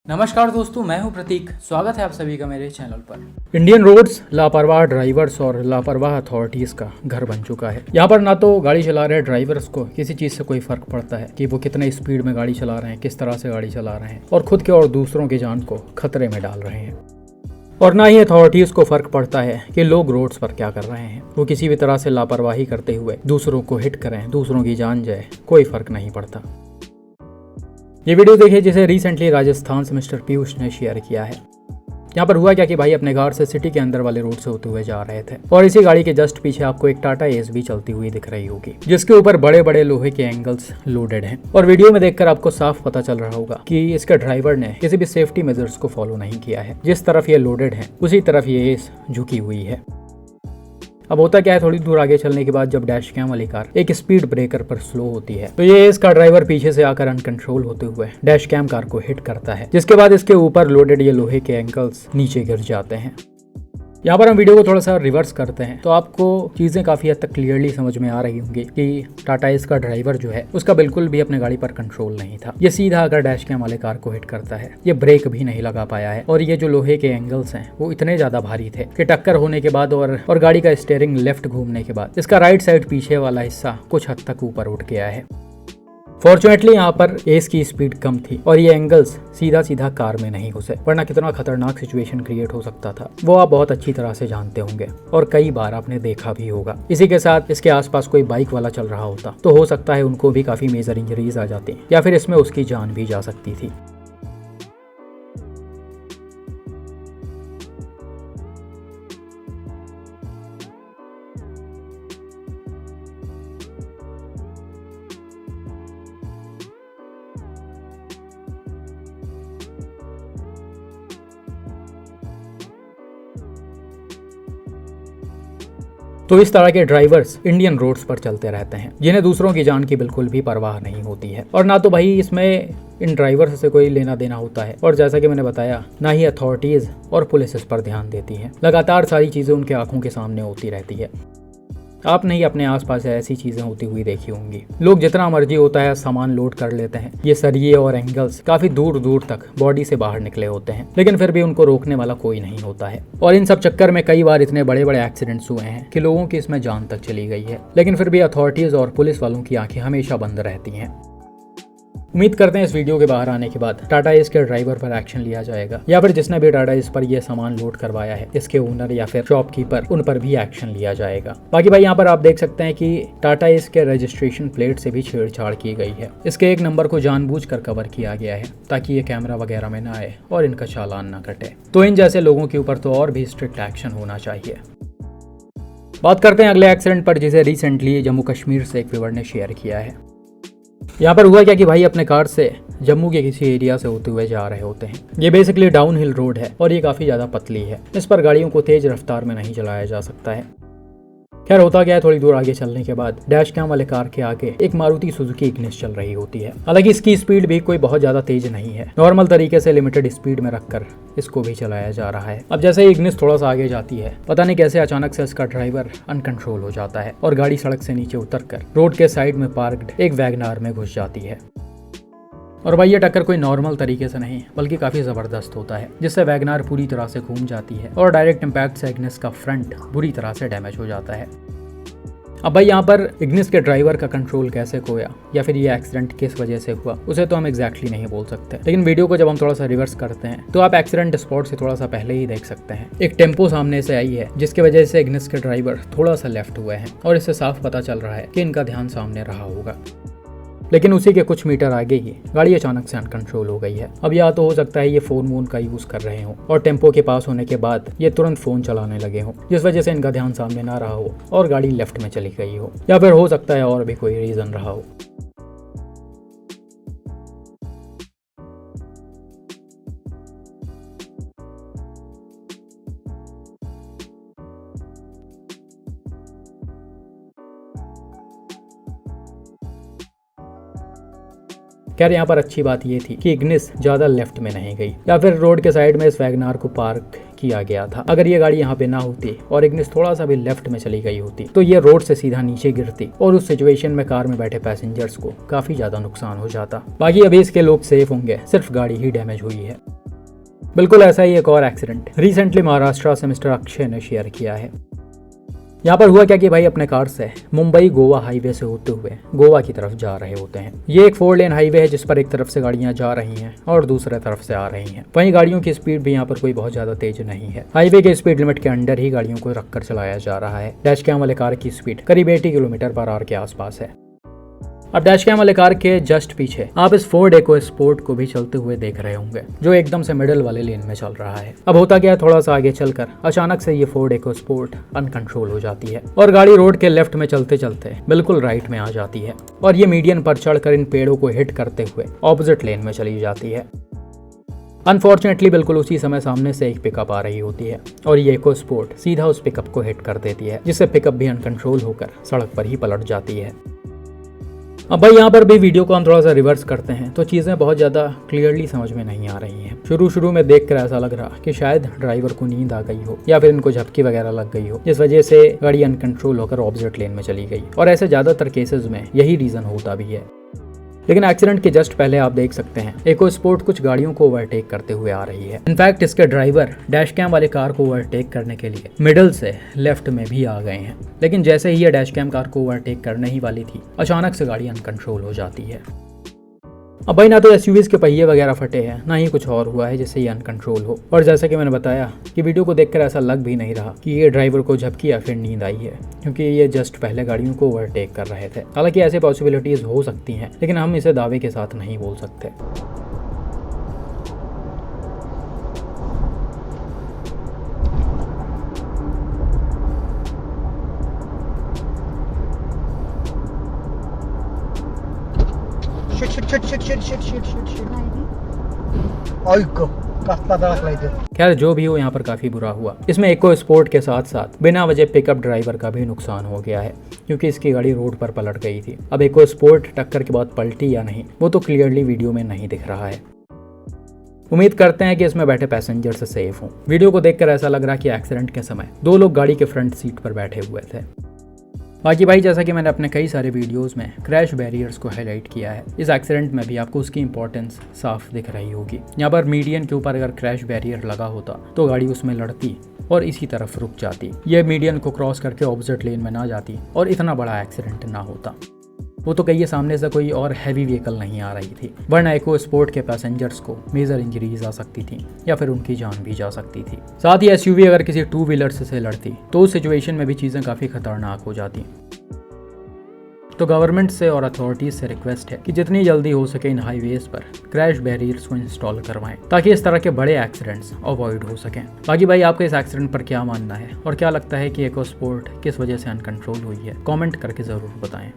नमस्कार दोस्तों, मैं हूं प्रतीक। स्वागत है आप सभी का मेरे चैनल पर। इंडियन रोड्स लापरवाह ड्राइवर्स और लापरवाह अथॉरिटीज़ का घर बन चुका है। यहाँ पर ना तो गाड़ी चला रहे ड्राइवर्स को किसी चीज़ से कोई फर्क पड़ता है कि वो कितने स्पीड में गाड़ी चला रहे हैं, किस तरह से गाड़ी चला रहे हैं, और खुद के और दूसरों की जान को खतरे में डाल रहे हैं। और ना ही अथॉरिटीज़ को फर्क पड़ता है कि लोग रोड्स पर क्या कर रहे हैं। वो किसी भी तरह से लापरवाही करते हुए दूसरों को हिट करें, दूसरों की जान जाए, कोई फर्क नहीं पड़ता। ये वीडियो देखिए जिसे रिसेंटली राजस्थान से मिस्टर पीयूष ने शेयर किया है। यहाँ पर हुआ क्या कि भाई अपने कार से सिटी के अंदर वाले रोड से होते हुए जा रहे थे और इसी गाड़ी के जस्ट पीछे आपको एक टाटा एस भी चलती हुई दिख रही होगी, जिसके ऊपर बड़े बड़े लोहे के एंगल्स लोडेड हैं। और वीडियो में देखकर आपको साफ पता चल रहा होगा कि इसके ड्राइवर ने किसी भी सेफ्टी मेजर्स को फॉलो नहीं किया है। जिस तरफ ये लोडेड है उसी तरफ ये एस झुकी हुई है। अब होता क्या है, थोड़ी दूर आगे चलने के बाद जब डैश कैम वाली कार एक स्पीड ब्रेकर पर स्लो होती है तो ये इसका ड्राइवर पीछे से आकर अनकंट्रोल होते हुए डैश कैम कार को हिट करता है, जिसके बाद इसके ऊपर लोडेड ये लोहे के एंगल्स नीचे गिर जाते हैं। यहाँ पर हम वीडियो को थोड़ा सा रिवर्स करते हैं तो आपको चीज़ें काफ़ी हद तक क्लियरली समझ में आ रही होंगी कि टाटा एस का ड्राइवर जो है उसका बिल्कुल भी अपने गाड़ी पर कंट्रोल नहीं था। ये सीधा आकर डैश कैम वाले कार को हिट करता है। ये ब्रेक भी नहीं लगा पाया है और ये जो लोहे के एंगल्स हैं वो इतने ज़्यादा भारी थे कि टक्कर होने के बाद और गाड़ी का स्टीयरिंग लेफ्ट घूमने के बाद इसका राइट साइड पीछे वाला हिस्सा कुछ हद तक ऊपर उठ गया है। फॉर्चुनेटली यहाँ पर एस की स्पीड कम थी और ये एंगल्स सीधा सीधा कार में नहीं घुसे, वरना कितना खतरनाक सिचुएशन क्रिएट हो सकता था वो आप बहुत अच्छी तरह से जानते होंगे और कई बार आपने देखा भी होगा। इसी के साथ इसके आसपास कोई बाइक वाला चल रहा होता तो हो सकता है उनको भी काफी मेजर इंजरीज आ जाती या फिर इसमें उसकी जान भी जा सकती थी। तो इस तरह के ड्राइवर्स इंडियन रोड्स पर चलते रहते हैं जिन्हें दूसरों की जान की बिल्कुल भी परवाह नहीं होती है। और ना तो भाई इसमें इन ड्राइवर्स से कोई लेना देना होता है और जैसा कि मैंने बताया ना ही अथॉरिटीज और पुलिस इस पर ध्यान देती है। लगातार सारी चीजें उनके आंखों के सामने होती रहती है। आपने ही अपने आसपास ऐसी चीजें होती हुई देखी होंगी। लोग जितना मर्जी होता है सामान लोड कर लेते हैं। ये सरिये और एंगल्स काफी दूर दूर तक बॉडी से बाहर निकले होते हैं, लेकिन फिर भी उनको रोकने वाला कोई नहीं होता है। और इन सब चक्कर में कई बार इतने बड़े बड़े एक्सीडेंट्स हुए हैं कि लोगों की इसमें जान तक चली गई है, लेकिन फिर भी अथॉरिटीज और पुलिस वालों की आंखें हमेशा बंद रहती हैं। उम्मीद करते हैं इस वीडियो के बाहर आने के बाद टाटा एस के ड्राइवर पर एक्शन लिया जाएगा या फिर जिसने भी टाटा एस पर यह सामान लोड करवाया है इसके ओनर या फिर शॉपकीपर उन पर भी एक्शन लिया जाएगा। बाकी भाई यहाँ पर आप देख सकते हैं कि टाटा एस के रजिस्ट्रेशन प्लेट से भी छेड़छाड़ की गई है। इसके एक नंबर को जानबूझकर कवर किया गया है ताकि ये कैमरा वगैरह में ना आए और इनका चालान ना कटे। तो इन जैसे लोगों के ऊपर तो और भी स्ट्रिक्ट एक्शन होना चाहिए। बात करते हैं अगले एक्सीडेंट पर जिसे रिसेंटली जम्मू कश्मीर से एक व्यूअर ने शेयर किया है। यहाँ पर हुआ क्या कि भाई अपने कार से जम्मू के किसी एरिया से होते हुए जा रहे होते हैं। ये बेसिकली डाउन हिल रोड है और ये काफ़ी ज़्यादा पतली है। इस पर गाड़ियों को तेज रफ्तार में नहीं चलाया जा सकता है। खैर होता क्या है, थोड़ी दूर आगे चलने के बाद डैश कैम वाले कार के आगे एक मारुति सुजुकी इग्निस चल रही होती है। हालांकि इसकी स्पीड भी कोई बहुत ज्यादा तेज नहीं है, नॉर्मल तरीके से लिमिटेड स्पीड में रखकर इसको भी चलाया जा रहा है। अब जैसे ही इग्निस थोड़ा सा आगे जाती है, पता नहीं कैसे अचानक से इसका ड्राइवर अनकंट्रोल हो जाता है और गाड़ी सड़क से नीचे उतरकर रोड के साइड में पार्क्ड एक वैगनार में घुस जाती है। और भाई ये टक्कर कोई नॉर्मल तरीके से नहीं बल्कि काफी जबरदस्त होता है, जिससे वैगनार पूरी तरह से घूम जाती है और डायरेक्ट इम्पैक्ट से इग्निस का फ्रंट बुरी तरह से डैमेज हो जाता है। अब भाई यहाँ पर इग्निस के ड्राइवर का कंट्रोल कैसे खोया या फिर ये एक्सीडेंट किस वजह से हुआ उसे तो हम एग्जैक्टली नहीं बोल सकते, लेकिन वीडियो को जब हम थोड़ा सा रिवर्स करते हैं तो आप एक्सीडेंट स्पॉट से थोड़ा सा पहले ही देख सकते हैं। एक टेम्पो सामने से आई है जिसकी वजह से इग्निस के ड्राइवर थोड़ा सा लेफ्ट हुए हैं और इससे साफ पता चल रहा है कि इनका ध्यान सामने रहा होगा। लेकिन उसी के कुछ मीटर आगे ही गाड़ी अचानक से अनकंट्रोल हो गई है। अब या तो हो सकता है ये फोन वोन का यूज कर रहे हो और टेम्पो के पास होने के बाद ये तुरंत फोन चलाने लगे हो, जिस वजह से इनका ध्यान सामने ना रहा हो और गाड़ी लेफ्ट में चली गई हो, या फिर हो सकता है और भी कोई रीजन रहा हो। कह रहे यहाँ पर अच्छी बात ये थी कि इग्निस ज्यादा लेफ्ट में नहीं गई या फिर रोड के साइड में इस वैगनार को पार्क किया गया था। अगर ये गाड़ी यहाँ पे ना होती और इग्निस थोड़ा सा भी लेफ्ट में चली गई होती तो ये रोड से सीधा नीचे गिरती और उस सिचुएशन में कार में बैठे पैसेंजर्स को काफी ज्यादा नुकसान हो जाता। बाकी अभी इसके लोग सेफ होंगे, सिर्फ गाड़ी ही डैमेज हुई है। बिल्कुल ऐसा ही एक और एक्सीडेंट रिसेंटली महाराष्ट्र से मिस्टर अक्षय ने शेयर किया है। यहाँ पर हुआ क्या कि भाई अपने कार से मुंबई गोवा हाईवे से होते हुए गोवा की तरफ जा रहे होते हैं। ये एक 4 लेन हाईवे है जिस पर एक तरफ से गाड़ियां जा रही हैं और दूसरे तरफ से आ रही हैं। वहीं गाड़ियों की स्पीड भी यहाँ पर कोई बहुत ज्यादा तेज नहीं है। हाईवे के स्पीड लिमिट के अंडर ही गाड़ियों को रखकर चलाया जा रहा है। डैश कैम वाले कार की स्पीड करीब 80 किलोमीटर/आवर के आसपास है। अब डैश कैम वाले कार के जस्ट पीछे आप इस फोर्ड इकोस्पोर्ट को भी चलते हुए देख रहे होंगे जो एकदम से मिडिल वाले लेन में चल रहा है। अब होता क्या, थोड़ा सा आगे चलकर अचानक से ये फोर्ड इकोस्पोर्ट अनकंट्रोल हो जाती है और गाड़ी रोड के लेफ्ट में चलते चलते बिल्कुल राइट में आ जाती है और ये मीडियन पर चढ़कर इन पेड़ों को हिट करते हुए ऑपोजिट लेन में चली जाती है। अनफॉर्चुनेटली बिल्कुल उसी समय सामने से एक पिकअप आ रही होती है और ये इकोस्पोर्ट सीधा उस पिकअप को हिट कर देती है जिससे पिकअप भी अनकंट्रोल होकर सड़क पर ही पलट जाती है। अब भाई यहाँ पर भी वीडियो को हम थोड़ा सा रिवर्स करते हैं तो चीज़ें बहुत ज़्यादा क्लियरली समझ में नहीं आ रही हैं। शुरू में देखकर ऐसा लग रहा कि शायद ड्राइवर को नींद आ गई हो या फिर इनको झपकी वगैरह लग गई हो जिस वजह से गाड़ी अनकंट्रोल होकर ऑपोजिट लेन में चली गई और ऐसे ज़्यादातर केसेस में यही रीज़न होता भी है। लेकिन एक्सीडेंट के जस्ट पहले आप देख सकते हैं इकोस्पोर्ट कुछ गाड़ियों को ओवरटेक करते हुए आ रही है। इनफैक्ट इसके ड्राइवर डैश कैम वाले कार को ओवरटेक करने के लिए मिडिल से लेफ्ट में भी आ गए हैं, लेकिन जैसे ही ये डैश कैम कार को ओवरटेक करने ही वाली थी अचानक से गाड़ी अनकंट्रोल हो जाती है। अब भाई ना तो एसयूवीज के पहिए वगैरह फटे हैं ना ही कुछ और हुआ है जिससे ये अनकंट्रोल हो। और जैसा कि मैंने बताया कि वीडियो को देखकर ऐसा लग भी नहीं रहा कि ये ड्राइवर को झपकी या फिर नींद आई है, क्योंकि ये जस्ट पहले गाड़ियों को ओवरटेक कर रहे थे। हालांकि ऐसे पॉसिबिलिटीज हो सकती हैं लेकिन हम इसे दावे के साथ नहीं बोल सकते। खैर जो भी हो यहाँ पर काफी बुरा हुआ। इसमें इकोस्पोर्ट के साथ साथ बिना वजह पिकअप ड्राइवर का भी नुकसान हो गया है क्योंकि इसकी गाड़ी रोड पर पलट गई थी। अब इकोस्पोर्ट टक्कर के बाद पलटी या नहीं वो तो क्लियरली वीडियो में नहीं दिख रहा है। उम्मीद करते हैं कि इसमें बैठे पैसेंजर से सेफ हों। वीडियो को देखकर ऐसा लग रहा कि एक्सीडेंट के समय 2 लोग गाड़ी के फ्रंट सीट पर बैठे हुए थे। बाकी भाई जैसा कि मैंने अपने कई सारे वीडियोस में क्रैश बैरियर्स को हाईलाइट किया है, इस एक्सीडेंट में भी आपको उसकी इंपॉर्टेंस साफ दिख रही होगी। यहाँ पर मीडियन के ऊपर अगर क्रैश बैरियर लगा होता तो गाड़ी उसमें लड़ती और इसी तरफ रुक जाती, ये मीडियन को क्रॉस करके ऑपोजिट लेन में ना जाती और इतना बड़ा एक्सीडेंट ना होता। वो तो कहिए सामने से कोई और हैवी व्हीकल नहीं आ रही थी, वरना इकोस्पोर्ट के पैसेंजर्स को मेजर इंजरीज आ सकती थी या फिर उनकी जान भी जा सकती थी। साथ ही एसयूवी अगर किसी 2 व्हीलर से लड़ती तो उस सिचुएशन में भी चीज़ें काफ़ी खतरनाक हो जाती। तो गवर्नमेंट से और अथॉरिटीज से रिक्वेस्ट है कि जितनी जल्दी हो सके इन हाईवेज पर क्रैश बैरियर्स को इंस्टॉल करवाएं ताकि इस तरह के बड़े एक्सीडेंट्स अवॉइड हो सकें। बाकी भाई आपका इस एक्सीडेंट पर क्या मानना है और क्या लगता है कि इकोस्पोर्ट किस वजह से अनकंट्रोल हुई है, कमेंट करके ज़रूर बताएं।